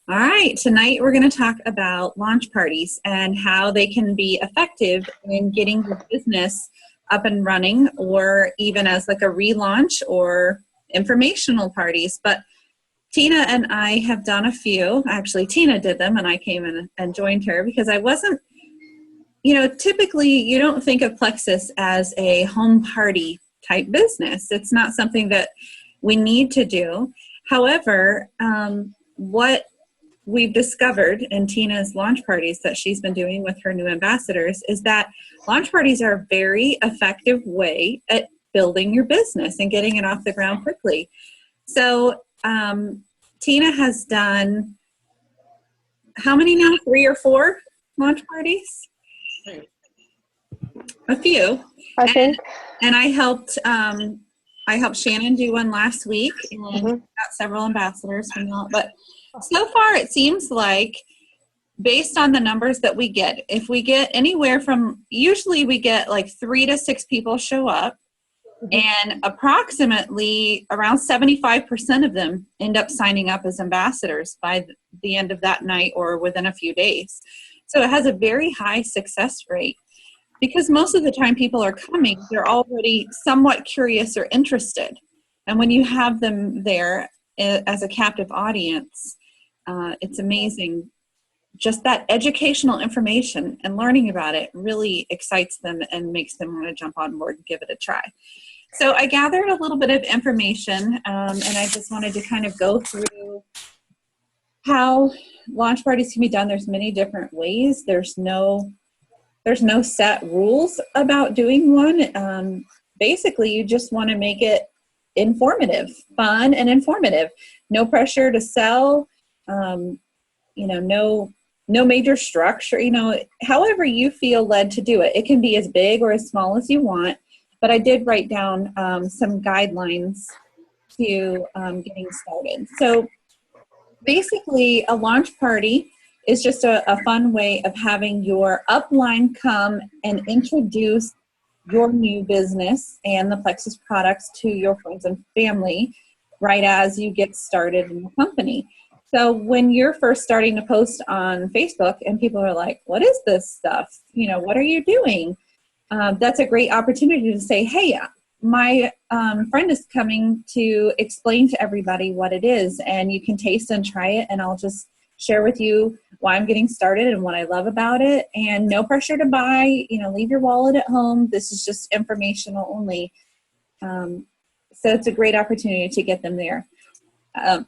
All right, tonight we're going to talk about launch parties and how they can be effective in getting your business up and running, or even as like a relaunch or informational parties. But Tina and I have done a few. Actually, Tina did them and I came in and joined her because I wasn't, typically you don't think of Plexus as a home party type business. It's not something that we need to do. However, what we've discovered in Tina's launch parties that she's been doing with her new ambassadors is that launch parties are a very effective way at building your business and getting it off the ground quickly. So Tina has done how many now? 3 or 4 launch parties? A few. I think. And I helped Shannon do one last week, and got several ambassadors from that. But so far, it seems like, based on the numbers that we get, if we get anywhere from, usually we get like 3 to 6 people show up, and approximately around 75% of them end up signing up as ambassadors by the end of that night or within a few days. So it has a very high success rate. Because most of the time people are coming, they're already somewhat curious or interested. And when you have them there as a captive audience, it's amazing. Just that educational information and learning about it really excites them and makes them want to jump on board and give it a try. So I gathered a little bit of information, and I just wanted to kind of go through how launch parties can be done. There's many different ways. There's no set rules about doing one. Basically, you just want to make it informative, fun and informative. No pressure to sell, no major structure, however you feel led to do it. It can be as big or as small as you want, but I did write down some guidelines to getting started. So basically, a launch party is just a fun way of having your upline come and introduce your new business and the Plexus products to your friends and family right as you get started in the company. So when you're first starting to post on Facebook and people are like, what is this stuff? What are you doing? That's a great opportunity to say, hey, my friend is coming to explain to everybody what it is, and you can taste and try it, and I'll just share with you why I'm getting started and what I love about it, and no pressure to buy, leave your wallet at home. This is just informational only. So it's a great opportunity to get them there.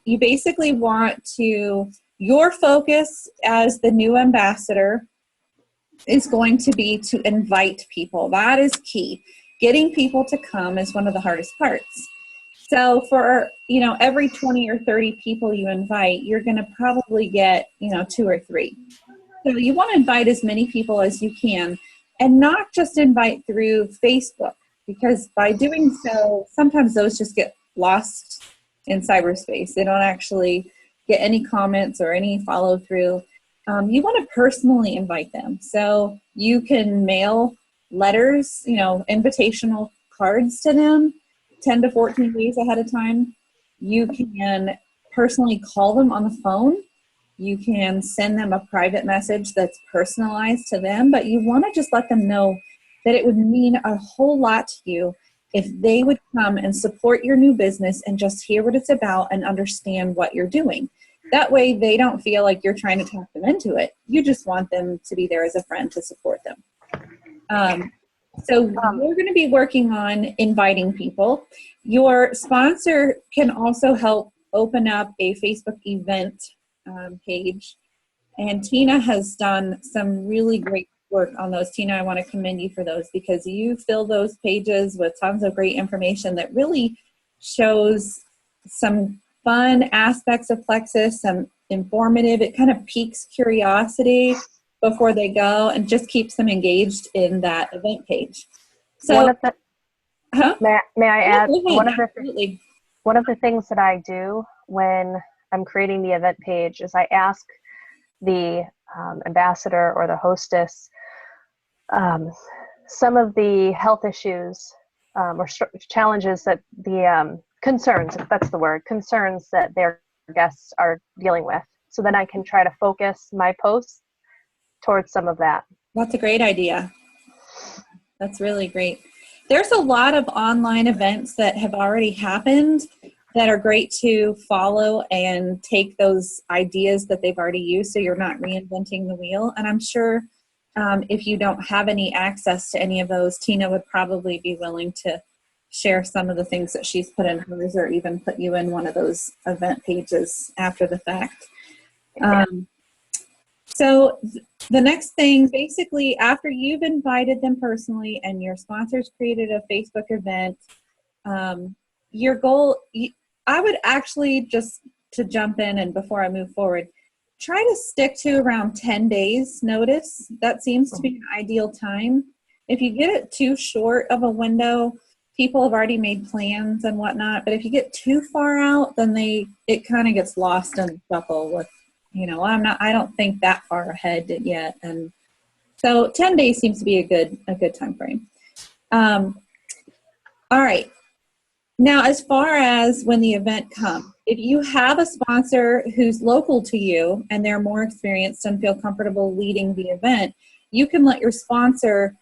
You basically want your focus as the new ambassador is going to be to invite people. That is key. Getting people to come is one of the hardest parts. So for, every 20 or 30 people you invite, you're going to probably get, 2 or 3. So you want to invite as many people as you can, and not just invite through Facebook, because by doing so, sometimes those just get lost in cyberspace. They don't actually get any comments or any follow through. You want to personally invite them. So you can mail letters, invitational cards to them 10 to 14 days ahead of time. You can personally call them on the phone. You can send them a private message that's personalized to them, but you want to just let them know that it would mean a whole lot to you if they would come and support your new business and just hear what it's about and understand what you're doing. That way they don't feel like you're trying to talk them into it. You just want them to be there as a friend to support them. So we're going to be working on inviting people. Your sponsor can also help open up a Facebook event page. And Tina has done some really great work on those. Tina, I want to commend you for those, because you fill those pages with tons of great information that really shows some fun aspects of Plexus, some informative. It kind of piques curiosity before they go and just keeps them engaged in that event page. So, may I add, Absolutely. one of the things that I do when I'm creating the event page is I ask the ambassador or the hostess some of the health issues or challenges that the concerns, if that's the word, concerns that their guests are dealing with. So then I can try to focus my posts towards some of that. That's a great idea. That's really great. There's a lot of online events that have already happened that are great to follow and take those ideas that they've already used, so you're not reinventing the wheel. And I'm sure if you don't have any access to any of those, Tina would probably be willing to share some of the things that she's put in hers, or even put you in one of those event pages after the fact. So the next thing, basically, after you've invited them personally and your sponsors created a Facebook event, your goal, I would actually, just to jump in and before I move forward, try to stick to around 10 days notice. That seems to be an ideal time. If you get it too short of a window, people have already made plans and whatnot, but if you get too far out, then it kind of gets lost in the shuffle with, I don't think that far ahead yet. And so 10 days seems to be a good time frame. All right. Now, as far as when the event comes, if you have a sponsor who's local to you and they're more experienced and feel comfortable leading the event, you can let your sponsor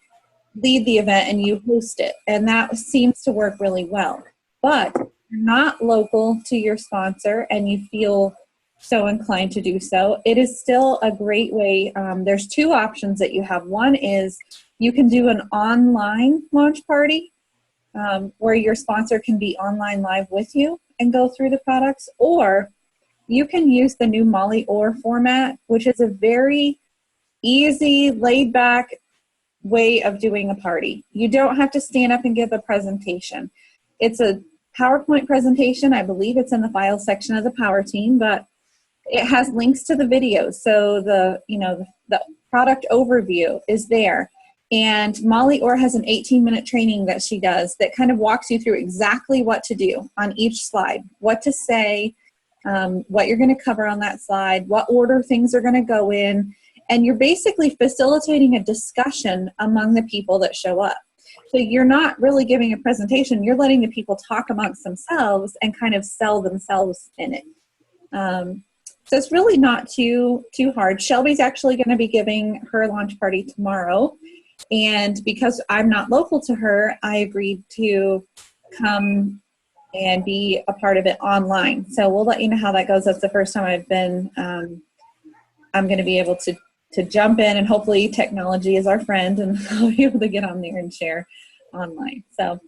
lead the event and you host it. And that seems to work really well. But if you're not local to your sponsor and you feel so inclined to do so, it is still a great way. There's two options that you have. One is you can do an online launch party where your sponsor can be online live with you and go through the products, or you can use the new Molly Orr format, which is a very easy, laid back way of doing a party. You don't have to stand up and give a presentation. It's a PowerPoint presentation. I believe it's in the file section of the Power Team, but it has links to the videos. So the product overview is there. And Molly Orr has an 18-minute training that she does that kind of walks you through exactly what to do on each slide, what to say, what you're going to cover on that slide, what order things are going to go in. And you're basically facilitating a discussion among the people that show up. So you're not really giving a presentation. You're letting the people talk amongst themselves and kind of sell themselves in it. So it's really not too hard. Shelby's actually going to be giving her launch party tomorrow. And because I'm not local to her, I agreed to come and be a part of it online. So we'll let you know how that goes. That's the first time I've been. I'm going to be able to jump in, and hopefully technology is our friend and I'll be able to get on there and share online. So,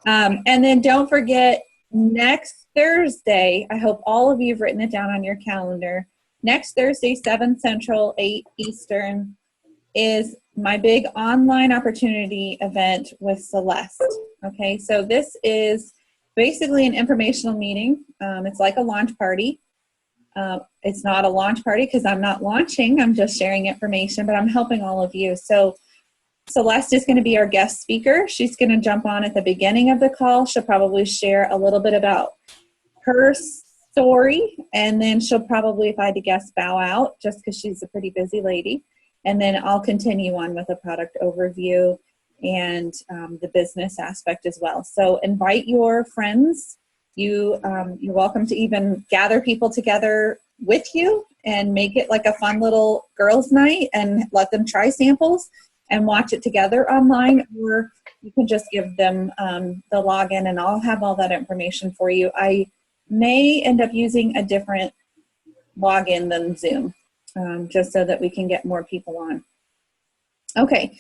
and then don't forget, next Thursday, I hope all of you have written it down on your calendar. Next Thursday, 7 Central, 8 Eastern, is my big online opportunity event with Celeste. Okay, so this is basically an informational meeting. It's like a launch party. It's not a launch party because I'm not launching. I'm just sharing information, but I'm helping all of you. So Celeste is going to be our guest speaker. She's going to jump on at the beginning of the call. She'll probably share a little bit about her story, and then she'll probably, if I had to guess, bow out just because she's a pretty busy lady. And then I'll continue on with a product overview and the business aspect as well. So invite your friends. You're welcome to even gather people together with you and make it like a fun little girls' night and let them try samples and watch it together online, or you can just give them the login and I'll have all that information for you. I may end up using a different login than Zoom, just so that we can get more people on. Okay.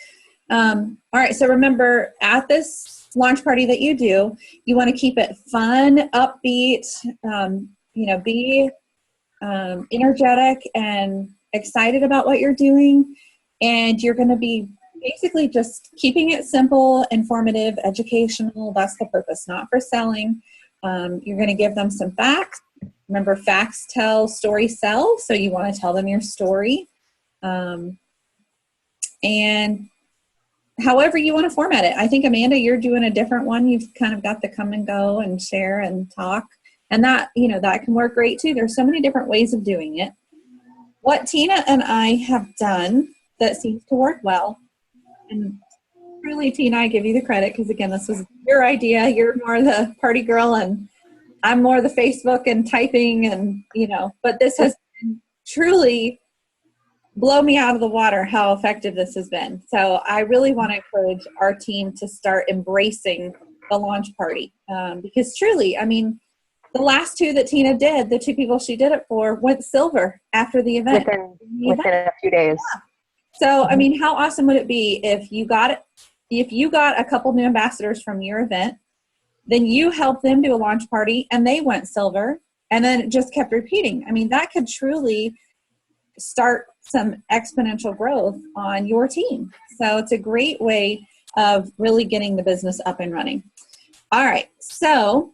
All right. So remember, at this launch party that you do, you want to keep it fun, upbeat, be energetic and excited about what you're doing. And you're going to be basically just keeping it simple, informative, educational. That's the purpose, not for selling. You're going to give them some facts. Remember, facts tell, stories sell. So you want to tell them your story. And however you want to format it. I think, Amanda, you're doing a different one. You've kind of got the come and go and share and talk. And that, that can work great too. There's so many different ways of doing it. What Tina and I have done that seems to work well, and really, Tina, I give you the credit because, again, this was your idea. You're more the party girl and I'm more the Facebook and typing and, but this has been truly blow me out of the water how effective this has been. So I really want to encourage our team to start embracing the launch party, because truly, I mean, the last two that Tina did, the two people she did it for, went silver after the event. Within a few days. Yeah. So, I mean, how awesome would it be if you got a couple new ambassadors from your event, then you helped them do a launch party and they went silver, and then it just kept repeating. I mean, that could truly start some exponential growth on your team. So it's a great way of really getting the business up and running. All right. So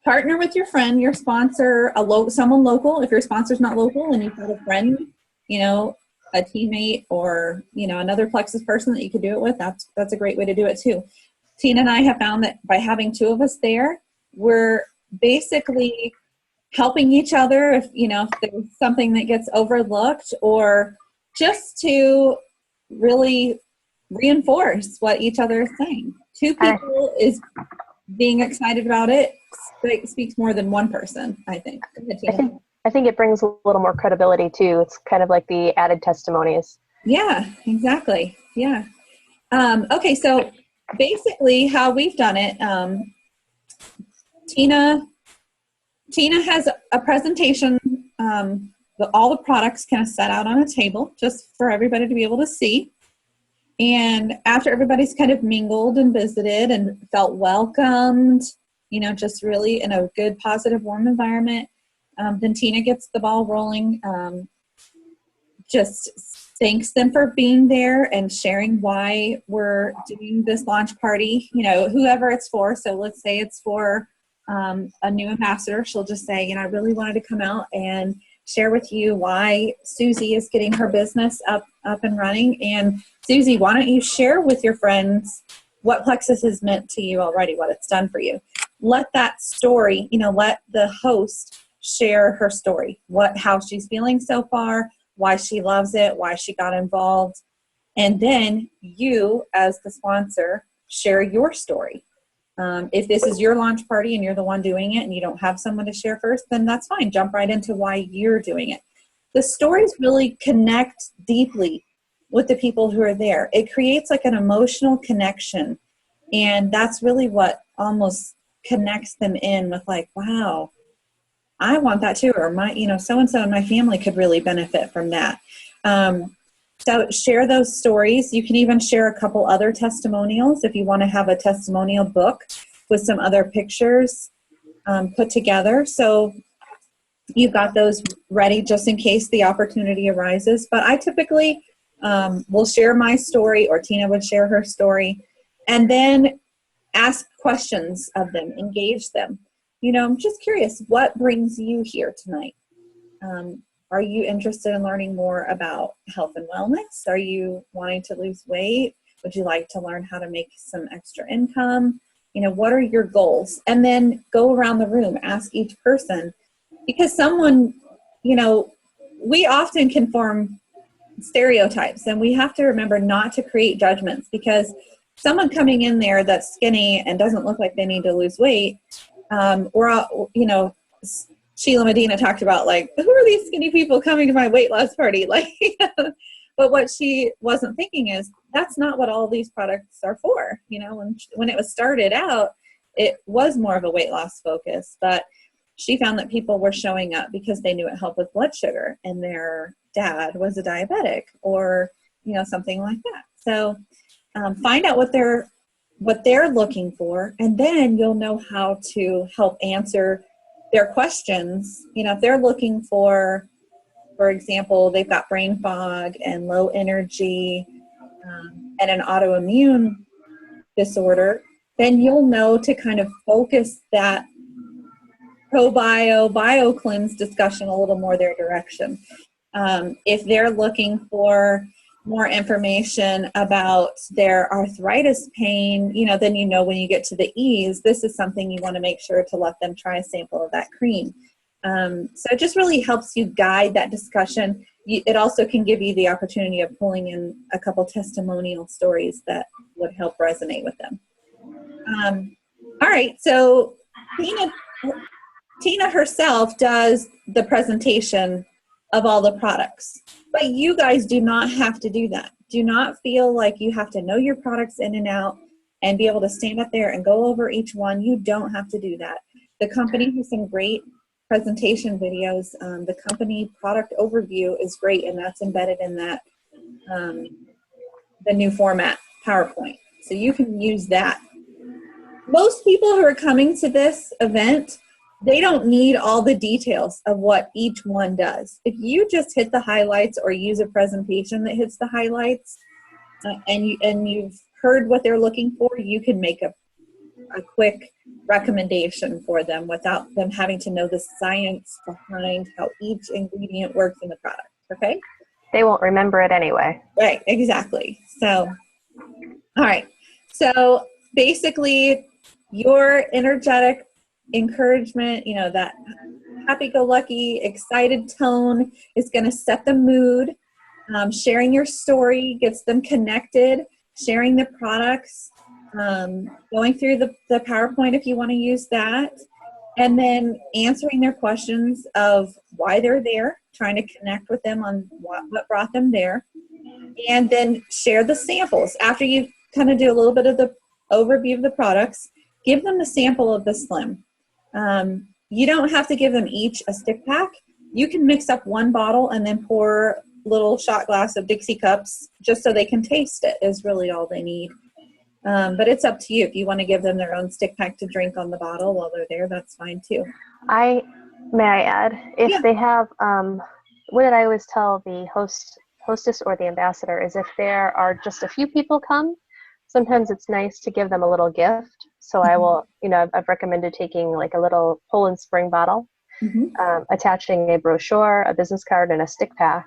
partner with your friend, your sponsor, someone local. If your sponsor's not local and you've got a friend, you know, a teammate, or, you know, another Plexus person that you could do it with, that's a great way to do it too. Tina and I have found that by having two of us there, we're basically helping each other if there's something that gets overlooked, or just to really reinforce what each other is saying. Two people is being excited about it speaks more than one person, I think. I think it brings a little more credibility too. It's kind of like the added testimonies. Yeah, exactly. Yeah. Okay, so basically how we've done it, Tina has a presentation, all the products kind of set out on a table just for everybody to be able to see. And after everybody's kind of mingled and visited and felt welcomed, just really in a good, positive, warm environment, then Tina gets the ball rolling, just thanks them for being there and sharing why we're doing this launch party, whoever it's for. So let's say it's for a new ambassador. She'll just say, I really wanted to come out and share with you why Susie is getting her business up and running. And Susie, why don't you share with your friends what Plexus has meant to you already, what it's done for you. Let that story, let the host share her story, how she's feeling so far, why she loves it, why she got involved. And then you, as the sponsor, share your story. If this is your launch party and you're the one doing it and you don't have someone to share first, then that's fine. Jump right into why you're doing it. The stories really connect deeply with the people who are there. It creates like an emotional connection. And that's really what almost connects them in with like, wow, I want that too. Or my, so-and-so in my family could really benefit from that. So share those stories. You can even share a couple other testimonials if you want to have a testimonial book with some other pictures put together. So you've got those ready just in case the opportunity arises. But I typically will share my story, or Tina would share her story, and then ask questions of them, engage them. I'm just curious, what brings you here tonight? Are you interested in learning more about health and wellness? Are you wanting to lose weight? Would you like to learn how to make some extra income? What are your goals? And then go around the room, ask each person, because someone, we often can form stereotypes, and we have to remember not to create judgments, because someone coming in there that's skinny and doesn't look like they need to lose weight, Sheila Medina talked about, like, who are these skinny people coming to my weight loss party? Like, but what she wasn't thinking is that's not what all these products are for. When it was started out, it was more of a weight loss focus, but she found that people were showing up because they knew it helped with blood sugar and their dad was a diabetic, or, something like that. So find out what they're looking for, and then you'll know how to help answer their questions. If they're looking for example, they've got brain fog and low energy and an autoimmune disorder, then you'll know to kind of focus that bio cleanse discussion a little more their direction. If they're looking for more information about their arthritis pain, then when you get to the E's, this is something you want to make sure to let them try a sample of that cream. So it just really helps you guide that discussion. It also can give you the opportunity of pulling in a couple testimonial stories that would help resonate with them. All right, so Tina herself does the presentation of all the products. But you guys do not have to do that. Do not feel like you have to know your products in and out and be able to stand up there and go over each one. You don't have to do that. The company has some great presentation videos. The company product overview is great, and that's embedded in that, the new format, PowerPoint. So you can use that. Most people who are coming to this event, they don't need all the details of what each one does. If you just hit the highlights or use a presentation that hits the highlights, and you've heard what they're looking for, you can make a quick recommendation for them without them having to know the science behind how each ingredient works in the product, okay? They won't remember it anyway. Right, exactly. So, all right. So basically, your energetic encouragement, you know, that happy-go-lucky, excited tone is going to set the mood. Sharing your story gets them connected. Sharing the products, going through the PowerPoint if you want to use that, and then answering their questions of why they're there, trying to connect with them on what brought them there, and then share the samples. After you kind of do a little bit of the overview of the products, give them the sample of the Slim. You don't have to give them each a stick pack. You can mix up one bottle and then pour little shot glass of Dixie cups just so they can taste it is really all they need. But it's up to you. If you want to give them their own stick pack to drink on the bottle while they're there, that's fine too. May I add, if they have, what I always tell the hostess or the ambassador is if there are just a few people come, sometimes it's nice to give them a little gift. So I will, you know, I've recommended taking like a little Poland Spring bottle, attaching a brochure, a business card, and a stick pack.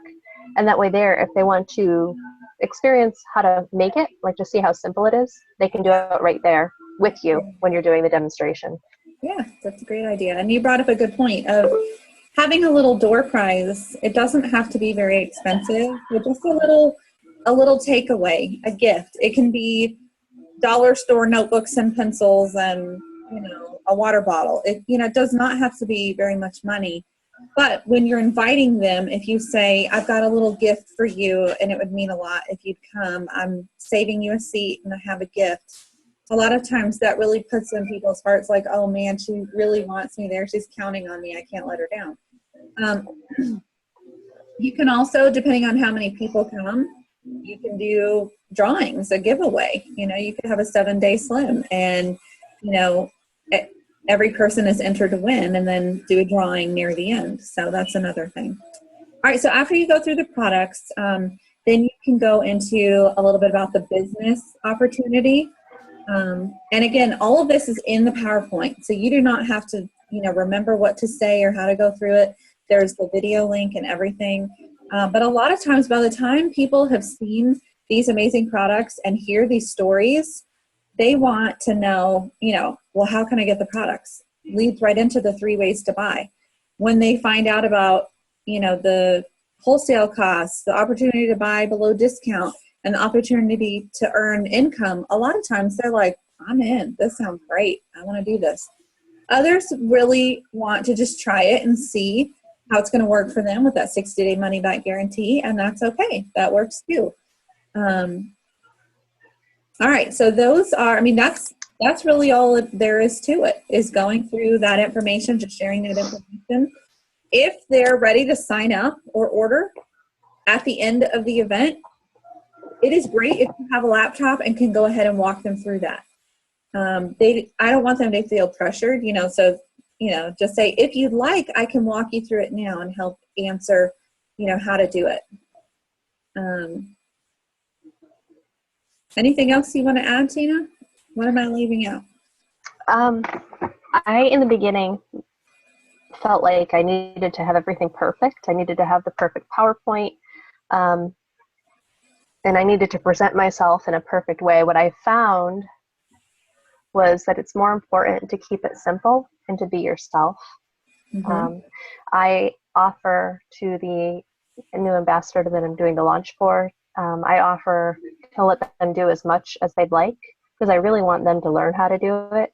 And that way there, if they want to experience how to make it, like to see how simple it is, they can do it right there with you when you're doing the demonstration. Yeah, that's a great idea. And you brought up a good point of having a little door prize. It doesn't have to be very expensive, but just a little takeaway, a gift. It can be dollar store notebooks and pencils and, you know, a water bottle. It, you know, it does not have to be very much money. But when you're inviting them, if you say, I've got a little gift for you, and it would mean a lot if you'd come, I'm saving you a seat and I have a gift. A lot of times that really puts in people's hearts like, oh man, she really wants me there. She's counting on me. I can't let her down. You can also, depending on how many people come, you can do drawings, a giveaway. You know, you could have a 7-day Slim and, you know, every person is entered to win and then do a drawing near the end. So that's another thing. All right, so after you go through the products, then you can go into a little bit about the business opportunity. And again, all of this is in the PowerPoint. So you do not have to, you know, remember what to say or how to go through it. There's the video link and everything. But a lot of times by the time people have seen these amazing products and hear these stories, they want to know, you know, well, how can I get the products? Leads right into the 3 ways to buy. When they find out about, you know, the wholesale costs, the opportunity to buy below discount, and the opportunity to earn income, a lot of times they're like, I'm in. This sounds great. I want to do this. Others really want to just try it and see how it's going to work for them with that 60-day money-back guarantee, and that's okay. That works too. All right, so those are, I mean, that's really all there is to it, is going through that information, just sharing that information. If they're ready to sign up or order at the end of the event, it is great if you have a laptop and can go ahead and walk them through that. I don't want them to feel pressured, you know, so, you know, just say, if you'd like, I can walk you through it now and help answer, you know, how to do it. Anything else you want to add, Tina? What am I leaving out? I, in the beginning, felt like I needed to have everything perfect. I needed to have the perfect PowerPoint. And I needed to present myself in a perfect way. What I found was that it's more important to keep it simple and to be yourself. I offer to the new ambassador that I'm doing the launch for, I offer to let them do as much as they'd like, because I really want them to learn how to do it.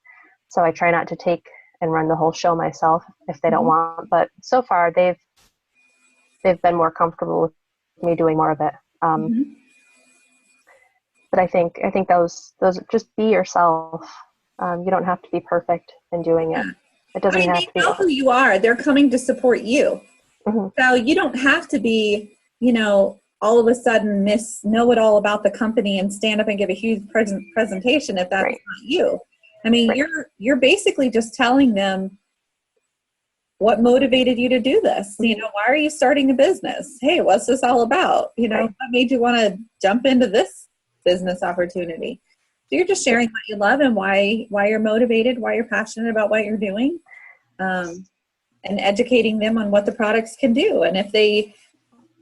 So I try not to take and run the whole show myself if they don't want. But so far, they've they've been more comfortable with me doing more of it. But I think those just be yourself. You don't have to be perfect in doing it. It doesn't have to be. They know who you are. They're coming to support you. So you don't have to be, all of a sudden know it all about the company and stand up and give a huge presentation if that's not you. I mean, you're basically just telling them what motivated you to do this. Why are you starting a business? Hey, what's this all about? What made you want to jump into this business opportunity? So you're just sharing what you love and why you're motivated, why you're passionate about what you're doing, and educating them on what the products can do. And if they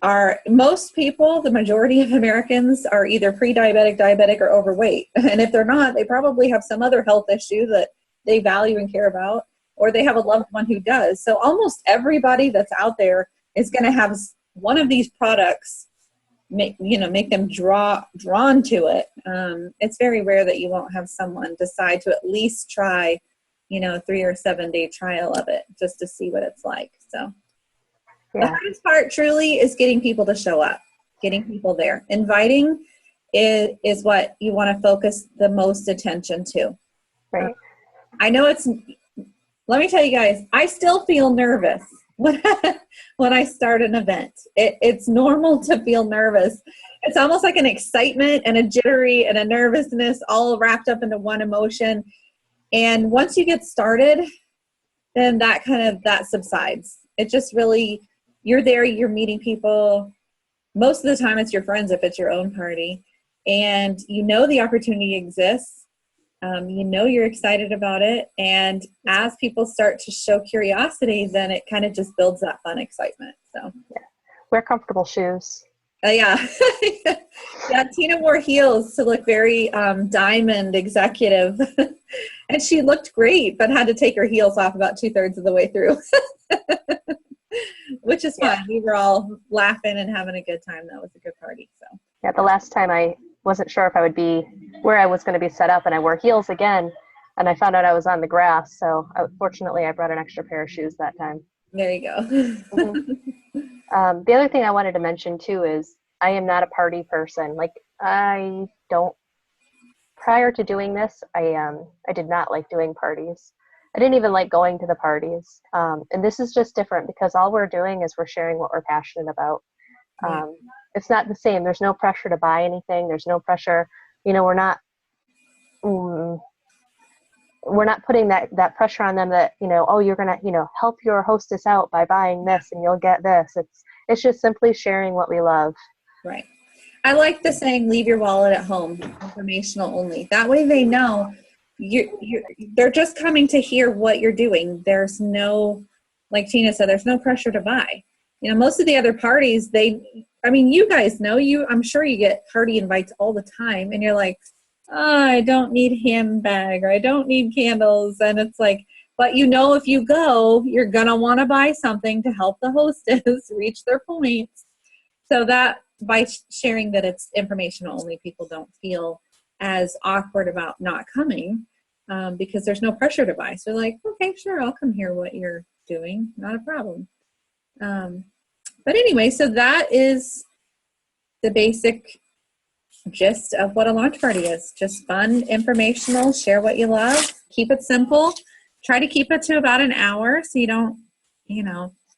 are, most people, the majority of Americans are either pre-diabetic, diabetic, or overweight. And if they're not, they probably have some other health issue that they value and care about, or they have a loved one who does. So almost everybody that's out there is going to have one of these products make them drawn to it. It's very rare that you won't have someone decide to at least try, 3 or 7 day trial of it just to see what it's like. So the hardest part truly is getting people to show up, getting people there. Inviting is what you want to focus the most attention to. Right. I know let me tell you guys, I still feel nervous when I start an event. It's normal to feel nervous. It's almost like an excitement and a jittery and a nervousness all wrapped up into one emotion. And once you get started, then that subsides. It just really, you're there, you're meeting people. Most of the time it's your friends if it's your own party. And the opportunity exists. You're excited about it. And as people start to show curiosity, then it kind of just builds that fun excitement. So wear comfortable shoes. Yeah. Tina wore heels to look very diamond executive. And she looked great, but had to take her heels off about 2/3 of the way through. Which is fun. We were all laughing and having a good time. That was a good party. So the last time I wasn't sure if I would be where I was going to be set up, and I wore heels again, and I found out I was on the grass. So fortunately, I brought an extra pair of shoes that time. There you go. The other thing I wanted to mention too is I am not a party person. Like prior to doing this, I did not like doing parties. I didn't even like going to the parties. And this is just different because all we're doing is we're sharing what we're passionate about. It's not the same. There's no pressure to buy anything. There's no pressure. We're not putting that pressure on them that, you're going to, help your hostess out by buying this and you'll get this. It's just simply sharing what we love. Right. I like the saying, leave your wallet at home, informational only. That way they know they're just coming to hear what you're doing. There's no, like Tina said, there's no pressure to buy. Most of the other parties, you guys know, I'm sure you get party invites all the time and you're like, I don't need handbag or I don't need candles. And it's like, but if you go, you're going to want to buy something to help the hostess reach their points. So that by sharing that it's informational only, people don't feel as awkward about not coming because there's no pressure to buy. So like, okay, sure, I'll come hear what you're doing. Not a problem. But anyway, so that is the basic gist of what a launch party is. Just fun, informational, share what you love, keep it simple, try to keep it to about an hour so you don't,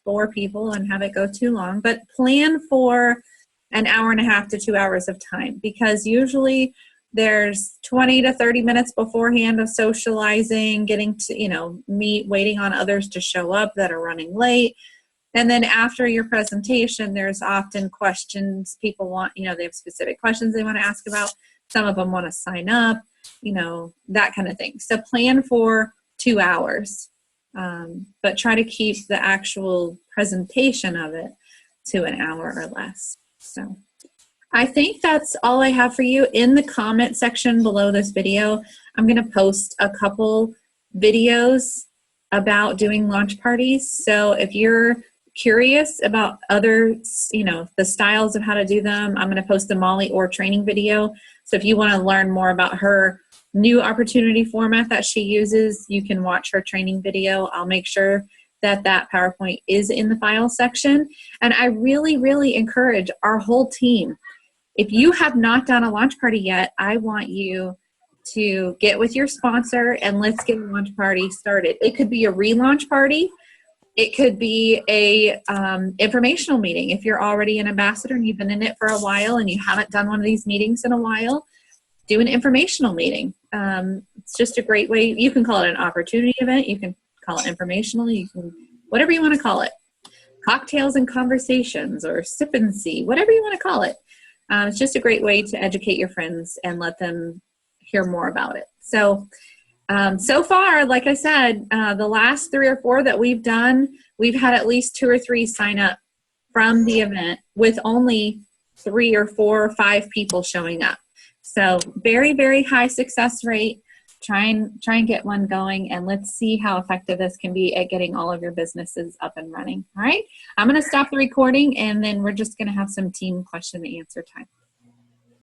bore people and have it go too long, but plan for an hour and a half to 2 hours of time because usually there's 20 to 30 minutes beforehand of socializing, getting to, meet, waiting on others to show up that are running late. And then after your presentation, there's often questions people want, they have specific questions they want to ask about. Some of them want to sign up, that kind of thing. So plan for 2 hours, but try to keep the actual presentation of it to an hour or less. So I think that's all I have for you. In the comment section below this video, I'm going to post a couple videos about doing launch parties. So if you're curious about other, the styles of how to do them, I'm going to post the Molly Orr training video. So if you want to learn more about her new opportunity format that she uses, you can watch her training video. I'll make sure that PowerPoint is in the file section. And I really, really encourage our whole team. If you have not done a launch party yet, I want you to get with your sponsor and let's get a launch party started. It could be a relaunch party. It could be a informational meeting. If you're already an ambassador and you've been in it for a while and you haven't done one of these meetings in a while, do an informational meeting. It's just a great way. You can call it an opportunity event. You can call it informational. You can, whatever you want to call it. Cocktails and conversations or sip and see, whatever you want to call it. It's just a great way to educate your friends and let them hear more about it. So, so far, like I said, the last 3 or 4 that we've done, we've had at least 2 or 3 sign up from the event with only 3 or 4 or 5 people showing up. So very, very high success rate. Try and get one going, and let's see how effective this can be at getting all of your businesses up and running. All right, I'm going to stop the recording, and then we're just going to have some team question and answer time.